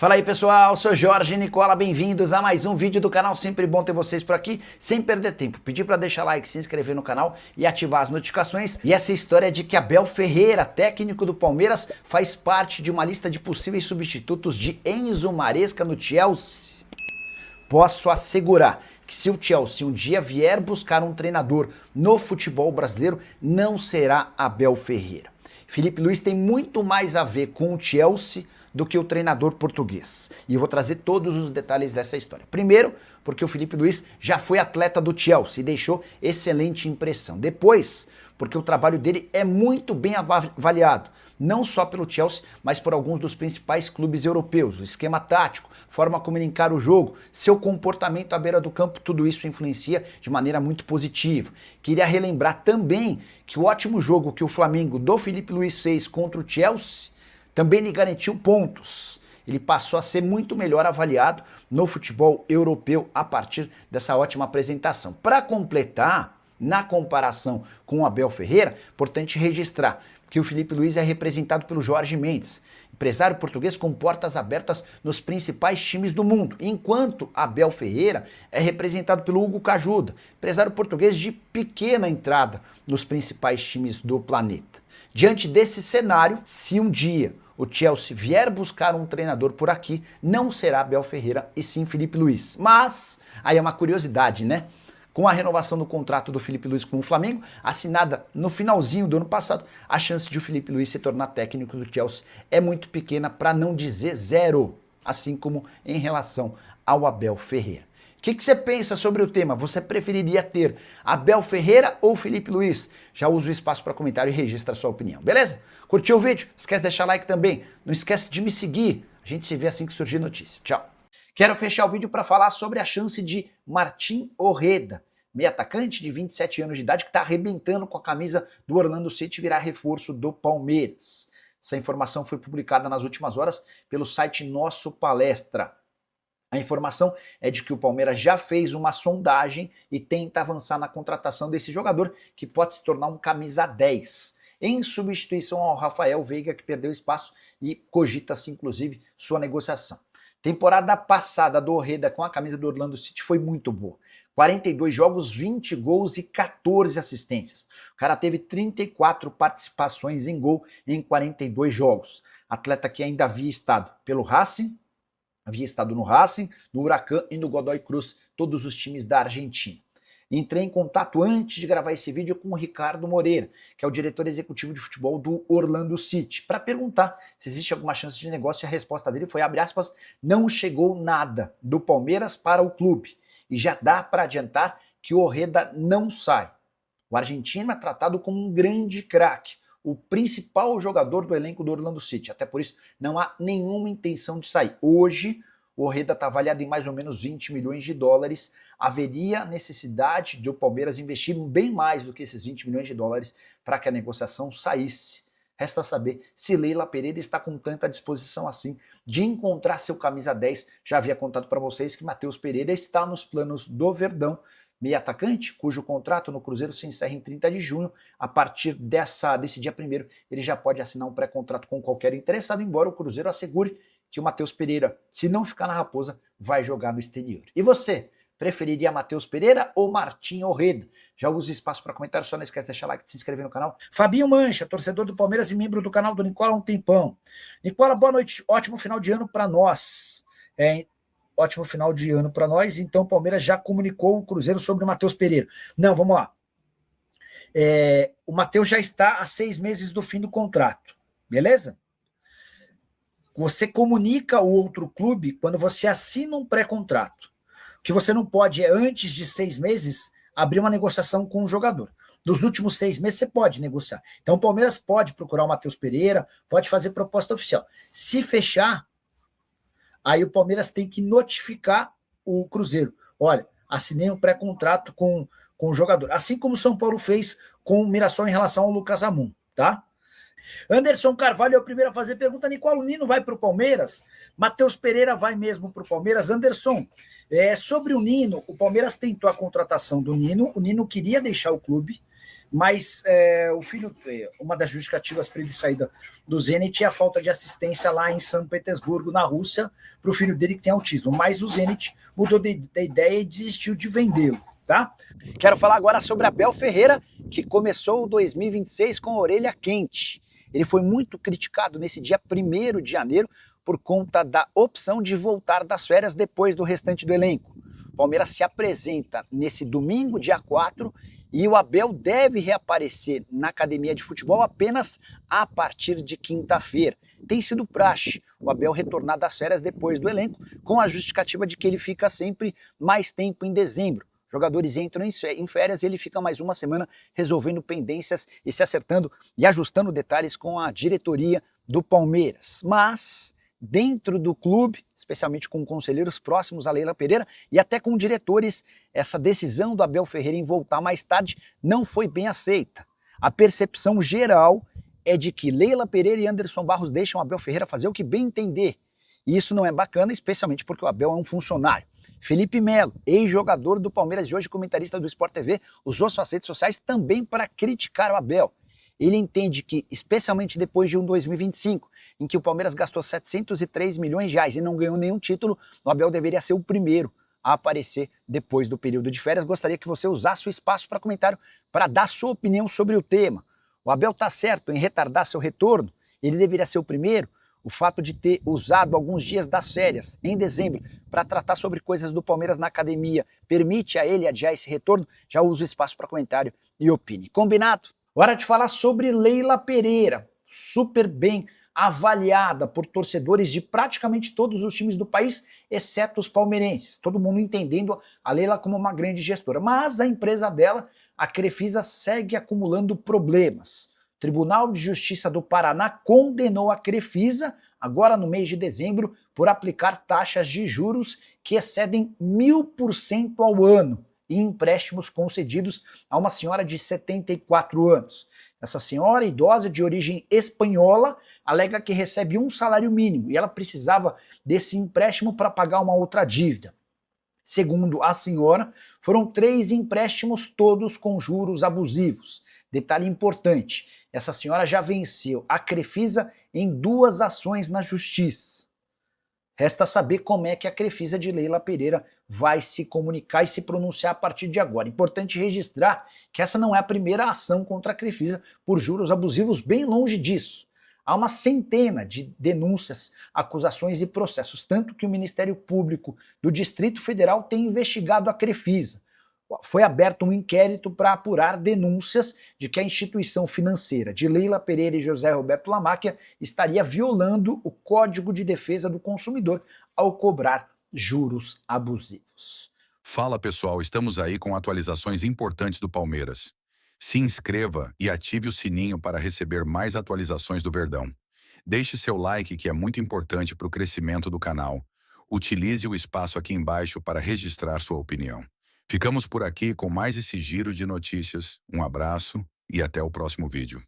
Fala aí pessoal, sou Jorge Nicola, bem-vindos a mais um vídeo do canal, sempre bom ter vocês por aqui, sem perder tempo, pedir para deixar like, se inscrever no canal e ativar as notificações. E essa história de que Abel Ferreira, técnico do Palmeiras, faz parte de uma lista de possíveis substitutos de Enzo Maresca no Chelsea. Posso assegurar que se o Chelsea um dia vier buscar um treinador no futebol brasileiro, não será Abel Ferreira. Felipe Luiz tem muito mais a ver com o Chelsea do que o treinador português. E eu vou trazer todos os detalhes dessa história. Primeiro, porque o Felipe Luiz já foi atleta do Chelsea e deixou excelente impressão. Depois, porque o trabalho dele é muito bem avaliado, não só pelo Chelsea, mas por alguns dos principais clubes europeus. O esquema tático, forma como ele encara o jogo, seu comportamento à beira do campo, tudo isso influencia de maneira muito positiva. Queria relembrar também que o ótimo jogo que o Flamengo do Felipe Luiz fez contra o Chelsea também lhe garantiu pontos. Ele passou a ser muito melhor avaliado no futebol europeu a partir dessa ótima apresentação. Para completar, na comparação com o Abel Ferreira, importante registrar que o Felipe Luiz é representado pelo Jorge Mendes, empresário português com portas abertas nos principais times do mundo, enquanto Abel Ferreira é representado pelo Hugo Cajuda, empresário português de pequena entrada nos principais times do planeta. Diante desse cenário, se um dia o Chelsea vier buscar um treinador por aqui, não será Abel Ferreira e sim Felipe Luiz. Mas, aí é uma curiosidade, né? Com a renovação do contrato do Felipe Luiz com o Flamengo, assinada no finalzinho do ano passado, a chance de o Felipe Luiz se tornar técnico do Chelsea é muito pequena, para não dizer zero, assim como em relação ao Abel Ferreira. O que você pensa sobre o tema? Você preferiria ter Abel Ferreira ou Felipe Luiz? Já usa o espaço para comentário e registra a sua opinião, beleza? Curtiu o vídeo? Esquece de deixar like também. Não esquece de me seguir. A gente se vê assim que surgir notícia. Tchau. Quero fechar o vídeo para falar sobre a chance de Martín Ojeda, meio atacante de 27 anos de idade, que está arrebentando com a camisa do Orlando City, virar reforço do Palmeiras. Essa informação foi publicada nas últimas horas pelo site Nosso Palestra. A informação é de que o Palmeiras já fez uma sondagem e tenta avançar na contratação desse jogador, que pode se tornar um camisa 10, em substituição ao Rafael Veiga, que perdeu espaço, e cogita-se inclusive sua negociação. Temporada passada do Ojeda com a camisa do Orlando City foi muito boa. 42 jogos, 20 gols e 14 assistências. O cara teve 34 participações em gol em 42 jogos. Atleta que ainda havia estado pelo Racing, havia estado no Racing, no Huracan e no Godoy Cruz, todos os times da Argentina. Entrei em contato antes de gravar esse vídeo com o Ricardo Moreira, que é o diretor executivo de futebol do Orlando City, para perguntar se existe alguma chance de negócio, e a resposta dele foi, abre aspas, não chegou nada do Palmeiras para o clube. E já dá para adiantar que o Ojeda não sai. O argentino é tratado como um grande craque, o principal jogador do elenco do Orlando City. Até por isso, não há nenhuma intenção de sair. Hoje, o Ojeda está avaliado em mais ou menos 20 milhões de dólares. Haveria necessidade de o Palmeiras investir bem mais do que esses 20 milhões de dólares para que a negociação saísse. Resta saber se Leila Pereira está com tanta disposição assim de encontrar seu camisa 10. Já havia contado para vocês que Matheus Pereira está nos planos do Verdão, meio atacante, cujo contrato no Cruzeiro se encerra em 30 de junho. A partir desse dia 1º, ele já pode assinar um pré-contrato com qualquer interessado, embora o Cruzeiro assegure que o Matheus Pereira, se não ficar na Raposa, vai jogar no exterior. E você, preferiria Matheus Pereira ou Martín Ojeda? Já usa espaço para comentário, só não esquece de deixar like e se inscrever no canal. Fabinho Mancha, torcedor do Palmeiras e membro do canal do Nicola há um tempão. Nicola, boa noite, ótimo final de ano para nós. Ótimo final de ano para nós, então o Palmeiras já comunicou o Cruzeiro sobre o Matheus Pereira. Não, vamos lá. O Matheus já está há 6 meses do fim do contrato, beleza? Você comunica o outro clube quando você assina um pré-contrato. O que você não pode é, antes de 6 meses, abrir uma negociação com o jogador. Nos últimos 6 meses você pode negociar. Então o Palmeiras pode procurar o Matheus Pereira, pode fazer proposta oficial. Se fechar, aí o Palmeiras tem que notificar o Cruzeiro. Olha, assinei um pré-contrato com o jogador. Assim como o São Paulo fez com o Mirassol em relação ao Lucas Amon, tá? Anderson Carvalho é o primeiro a fazer pergunta. Nicola, o Nino vai para o Palmeiras? Matheus Pereira vai mesmo para o Palmeiras? Anderson, sobre o Nino, o Palmeiras tentou a contratação do Nino. O Nino queria deixar o clube, Mas o filho, uma das justificativas para ele sair do Zenit é a falta de assistência lá em São Petersburgo, na Rússia, para o filho dele que tem autismo. Mas o Zenit mudou de ideia e desistiu de vendê-lo, tá? Quero falar agora sobre Abel Ferreira, que começou o 2026 com a orelha quente. Ele foi muito criticado nesse dia 1º de janeiro por conta da opção de voltar das férias depois do restante do elenco. O Palmeiras se apresenta nesse domingo, dia 4, e o Abel deve reaparecer na academia de futebol apenas a partir de quinta-feira. Tem sido praxe o Abel retornar das férias depois do elenco, com a justificativa de que ele fica sempre mais tempo em dezembro. Jogadores entram em férias e ele fica mais uma semana resolvendo pendências e se acertando e ajustando detalhes com a diretoria do Palmeiras. Mas dentro do clube, especialmente com conselheiros próximos a Leila Pereira e até com diretores, essa decisão do Abel Ferreira em voltar mais tarde não foi bem aceita. A percepção geral é de que Leila Pereira e Anderson Barros deixam o Abel Ferreira fazer o que bem entender. E isso não é bacana, especialmente porque o Abel é um funcionário. Felipe Melo, ex-jogador do Palmeiras e hoje comentarista do Sport TV, usou suas redes sociais também para criticar o Abel. Ele entende que, especialmente depois de um 2025, em que o Palmeiras gastou 703 milhões de reais e não ganhou nenhum título, o Abel deveria ser o primeiro a aparecer depois do período de férias. Gostaria que você usasse o espaço para comentário para dar sua opinião sobre o tema. O Abel está certo em retardar seu retorno? Ele deveria ser o primeiro? O fato de ter usado alguns dias das férias, em dezembro, para tratar sobre coisas do Palmeiras na academia, permite a ele adiar esse retorno? Já uso o espaço para comentário e opine. Combinado? Hora de falar sobre Leila Pereira, super bem avaliada por torcedores de praticamente todos os times do país, exceto os palmeirenses. Todo mundo entendendo a Leila como uma grande gestora. Mas a empresa dela, a Crefisa, segue acumulando problemas. O Tribunal de Justiça do Paraná condenou a Crefisa, agora no mês de dezembro, por aplicar taxas de juros que excedem 1000% ao ano e empréstimos concedidos a uma senhora de 74 anos. Essa senhora, idosa de origem espanhola, alega que recebe um salário mínimo e ela precisava desse empréstimo para pagar uma outra dívida. Segundo a senhora, foram 3 empréstimos, todos com juros abusivos. Detalhe importante, essa senhora já venceu a Crefisa em 2 ações na justiça. Resta saber como é que a Crefisa de Leila Pereira vai se comunicar e se pronunciar a partir de agora. Importante registrar que essa não é a primeira ação contra a Crefisa por juros abusivos, bem longe disso. Há uma centena de denúncias, acusações e processos, tanto que o Ministério Público do Distrito Federal tem investigado a Crefisa. Foi aberto um inquérito para apurar denúncias de que a instituição financeira de Leila Pereira e José Roberto Lamáquia estaria violando o Código de Defesa do Consumidor ao cobrar juros abusivos. Fala pessoal, estamos aí com atualizações importantes do Palmeiras. Se inscreva e ative o sininho para receber mais atualizações do Verdão. Deixe seu like, que é muito importante para o crescimento do canal. Utilize o espaço aqui embaixo para registrar sua opinião. Ficamos por aqui com mais esse giro de notícias. Um abraço e até o próximo vídeo.